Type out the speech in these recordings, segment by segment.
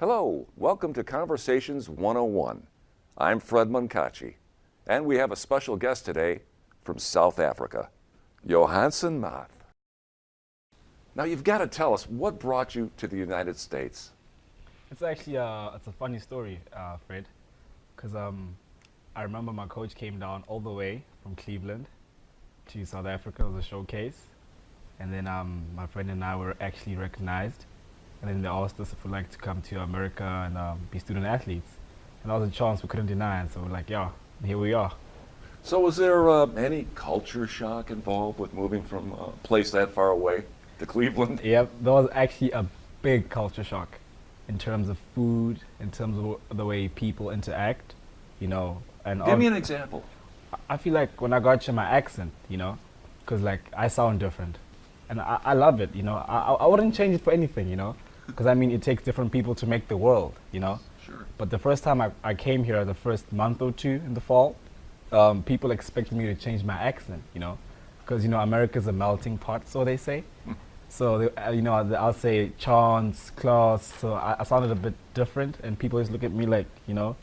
Hello, welcome to Conversations 101. I'm Fred Munkachy, and we have a special guest today from South Africa, Johannson Mathe. Now you've got to tell us what brought you to the United States. It's actually it's a funny story, Fred, because I remember my coach came down all the way from Cleveland to South Africa as a showcase, and then my friend and I were actually recognized, and then they asked us if we'd like to come to America and be student athletes, and that was a chance we couldn't deny, and so we're like, yeah, here we are. So was there any culture shock involved with moving from a place that far away to Cleveland? Yep, that was actually a big culture shock in terms of food, in terms of the way people interact, you know. And Give me an example. I feel like when I got you my accent, you know, because like I sound different, and I love it, you know. I wouldn't change it for anything, you know, because I mean it takes different people to make the world, you know. Sure. But the first time I came here, the first month or two in the fall, people expected me to change my accent, you know, because you know America's a melting pot, so they say. So they, you know, I'll say chance, class. So I sounded a bit different, and people just look at me like, you know,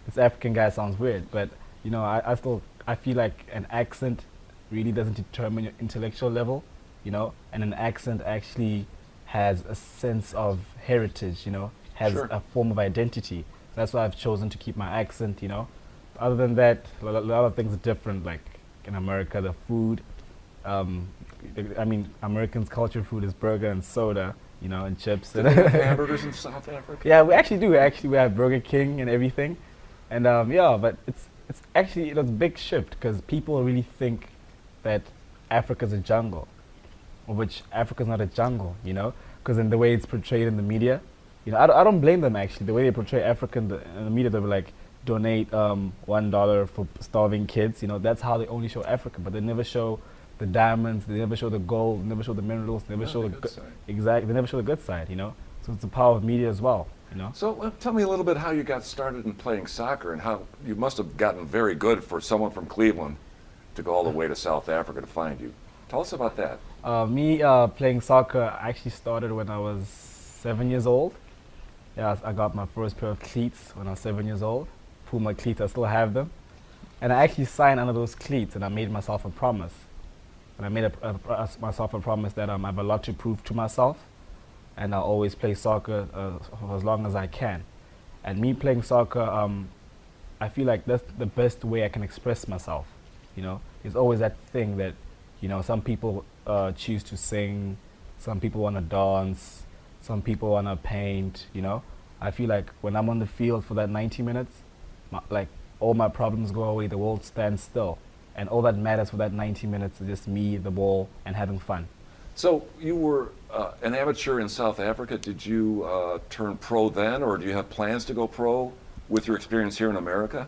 this African guy sounds weird. But you know, I feel like an accent really doesn't determine your intellectual level, you know, and an accent actually has a sense of heritage, you know, has Sure. a form of identity. That's why I've chosen to keep my accent, you know. Other than that, a lot of things are different. Like in America, the food. I mean, Americans' culture food is burger and soda, you know, and chips. Do they have hamburgers in South Africa? Yeah, we actually do. Actually, we have Burger King and everything, and yeah, but it's actually a big shift because people really think that Africa's a jungle, which Africa's not a jungle, you know, because in the way it's portrayed in the media, you know, I don't blame them actually. The way they portray Africa in the media, they were like donate $1 for starving kids, you know, that's how they only show Africa, but they never show the diamonds, they never show the gold, they never show the minerals, they never show the good side. exactly, they never show the good side, you know. So it's the power of media as well, you know. So tell me a little bit how you got started in playing soccer and how you must have gotten very good for someone from Cleveland to go all the way to South Africa to find you. Tell us about that. Me playing soccer actually started when I was 7 years old. Yeah, I got my first pair of cleats when I was 7 years old. Puma cleats, I still have them. And I actually signed under those cleats and I made myself a promise. And I made myself a promise that I have a lot to prove to myself and I'll always play soccer for as long as I can. And me playing soccer, I feel like that's the best way I can express myself. You know, there's always that thing that, you know, some people choose to sing, some people want to dance, some people want to paint, you know. I feel like when I'm on the field for that 90 minutes, like all my problems go away, the world stands still. And all that matters for that 90 minutes is just me, the ball, and having fun. So you were an amateur in South Africa. Did you turn pro then, or do you have plans to go pro with your experience here in America?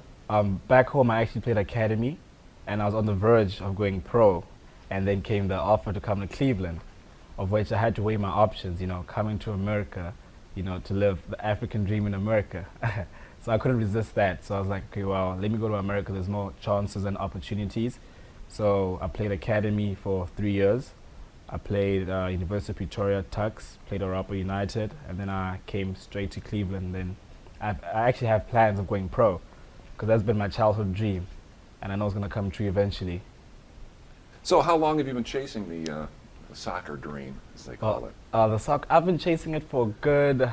Back home, I actually played academy, and I was on the verge of going pro. And then came the offer to come to Cleveland, of which I had to weigh my options, you know, coming to America, you know, to live the African dream in America. So I couldn't resist that. So I was like, okay, well, let me go to America. There's more chances and opportunities. So I played academy for 3 years. I played University of Pretoria Tuks, played Europa United, and then I came straight to Cleveland. Then I actually have plans of going pro, because that's been my childhood dream, and I know it's going to come true eventually. So how long have you been chasing the soccer dream, as they call it? I've been chasing it for a good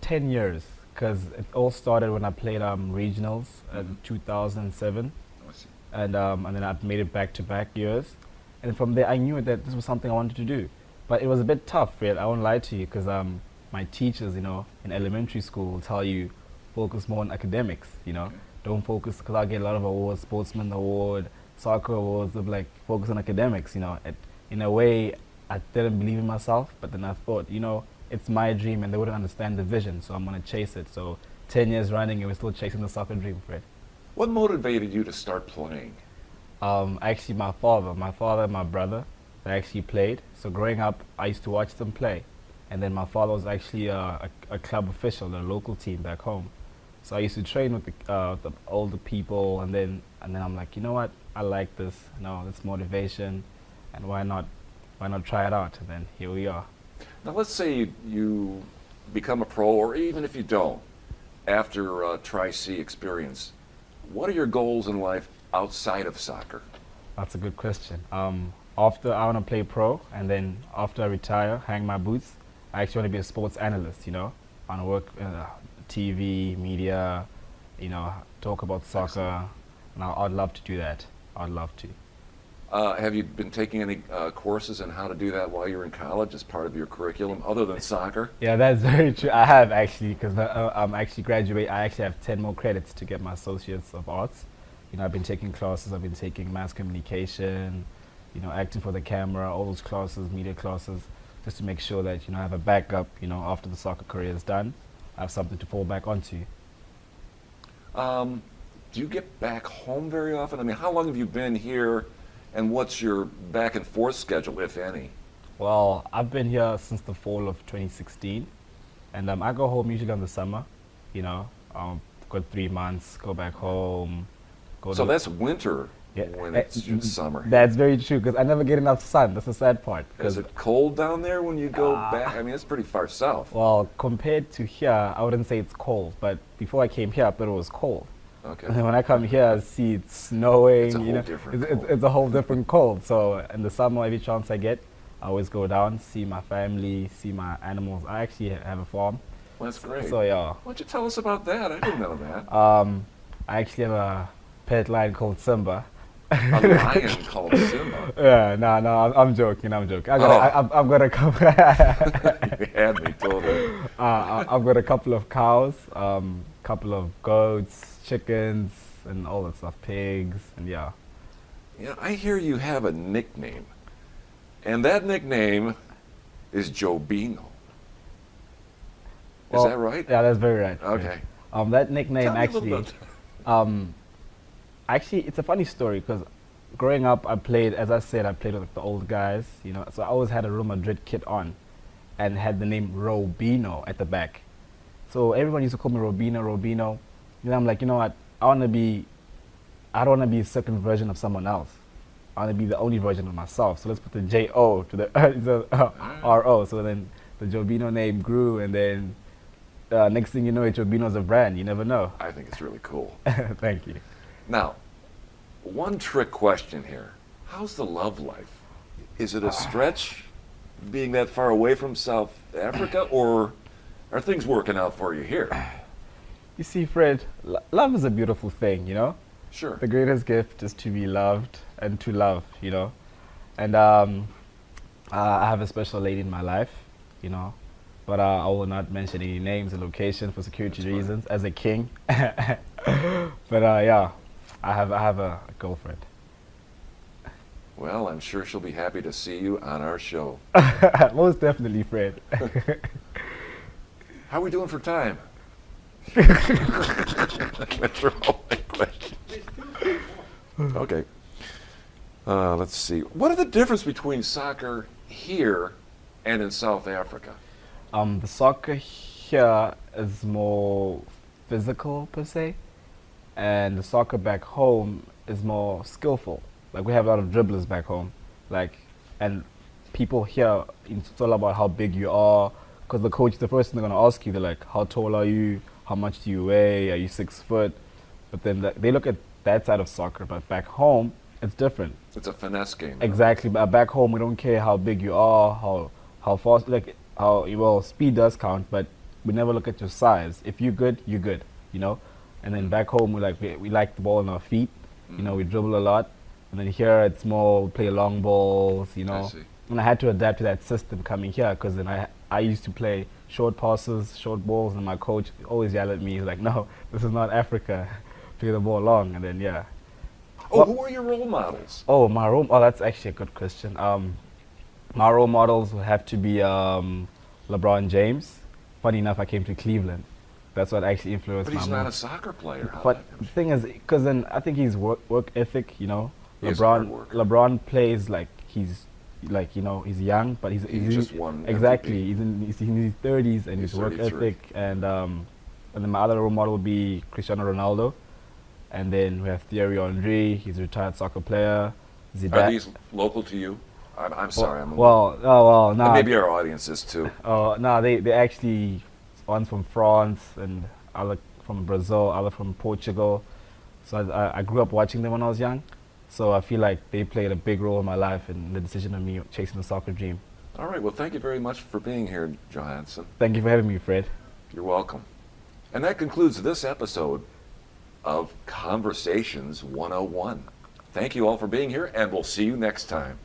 10 years. Because it all started when I played regionals in 2007, I see. and then I've made it back-to-back years, and from there I knew that this was something I wanted to do. But it was a bit tough, right? I won't lie to you, because my teachers, you know, in elementary school will tell you focus more on academics, you know, don't focus, because I get a lot of awards, sportsman award, soccer awards, of like focus on academics, you know. In a way, I didn't believe in myself, but then I thought, you know, it's my dream and they wouldn't understand the vision, so I'm going to chase it. So 10 years running and we're still chasing the soccer dream, Fred. What motivated you to start playing? Actually, my father and my brother, they actually played. So growing up, I used to watch them play. And then my father was actually a club official, a local team back home. So I used to train with the older people, and then I'm like, you know what, I like this, you know, it's motivation, and why not try it out? And then here we are. Now let's say you become a pro, or even if you don't, after Tri-C experience, what are your goals in life outside of soccer? That's a good question. After I want to play pro, and then after I retire, hang my boots. I actually want to be a sports analyst. I want to work TV, media. Talk about soccer. Excellent. And I'd love to do that. I'd love to. Have you been taking any courses in how to do that while you're in college as part of your curriculum, other than soccer? Yeah, that's very true. I have actually, because I'm actually graduate. I actually have 10 more credits to get my Associates of Arts. I've been taking classes. I've been taking mass communication, acting for the camera, all those classes, media classes, just to make sure that I have a backup. After the soccer career is done, I have something to fall back onto. Do you get back home very often? I mean, how long have you been here, and what's your back and forth schedule, if any? Well, I've been here since the fall of 2016, and I go home usually in the summer. Got 3 months, go back home. So that's winter when it's just summer. That's very true, because I never get enough sun. That's the sad part. Is it cold down there when you go back? I mean, it's pretty far south. Well, compared to here, I wouldn't say it's cold, but before I came here, I thought it was cold. Okay. And then when I come here, I see it's snowing. It's a whole different cold. It's a whole different cold. So in the summer, every chance I get, I always go down, see my family, see my animals. I actually have a farm. Well, that's great. So yeah. Why don't you tell us about that? I didn't know that. I actually have a pet lion called Simba. A lion called Simba. Yeah, no, I'm joking. I've got a couple. You had me told it. I've got a couple of cows, couple of goats, chickens, and all that stuff, pigs, and yeah. I hear you have a nickname, and that nickname is Jobino. Is that right? Yeah, that's very right. Okay. That nickname Tell me a little bit. actually, it's a funny story, because growing up, I played with the old guys, so I always had a Real Madrid kit on, and had the name Robino at the back. So everyone used to call me Robino. I'm like, you know what? I don't want to be a second version of someone else. I want to be the only version of myself. So let's put the J-O to the R-O. So then the Jobino name grew, and then next thing you know, Jobino's a brand. You never know. I think it's really cool. Thank you. Now, one trick question here. How's the love life? Is it a stretch being that far away from South Africa, or are things working out for you here? You see, Fred, love is a beautiful thing, Sure. The greatest gift is to be loved and to love, And I have a special lady in my life, but I will not mention any names or location for security reasons as a king. But yeah, I have a girlfriend. Well, I'm sure she'll be happy to see you on our show. Most definitely, Fred. How are we doing for time? That's all my question. Okay. Let's see. What are the difference between soccer here and in South Africa? The soccer here is more physical per se, and the soccer back home is more skillful. Like, we have a lot of dribblers back home, and people here, it's all about how big you are, because the coach, the first thing they're gonna ask you, they're like, how tall are you? How much do you weigh? Are you 6 foot? But then they look at that side of soccer, but back home, it's different. It's a finesse game. Exactly, but back home, we don't care how big you are, how fast, speed does count, but we never look at your size. If you're good, you're good, And then back home, we like the ball on our feet, we dribble a lot. And then here, it's more, we play long balls, I see. And I had to adapt to that system coming here, because then I used to play short passes, short balls, and my coach always yelled at me. He's like, no, this is not Africa. Play the ball long, and then, yeah. Oh, who are your role models? Oh, that's actually a good question. My role models would have to be LeBron James. Funny enough, I came to Cleveland. That's what actually influenced But my he's not a move. soccer player. But the thing is, because then I think his work ethic, He is a hard worker. LeBron plays like he's young, but he's just won exactly. MVP. He's in his 30s, and He's his work 33. ethic, and then my other role model would be Cristiano Ronaldo, and then we have Thierry Henry. He's a retired soccer player. Zidane. Are these local to you? I'm sorry. Well, and no. maybe our audience is too. No, they actually one's from France, and other from Brazil, other from Portugal. So I grew up watching them when I was young. So I feel like they played a big role in my life in the decision of me chasing the soccer dream. All right, well, thank you very much for being here, Johannson. Thank you for having me, Fred. You're welcome. And that concludes this episode of Conversations 101. Thank you all for being here, and we'll see you next time.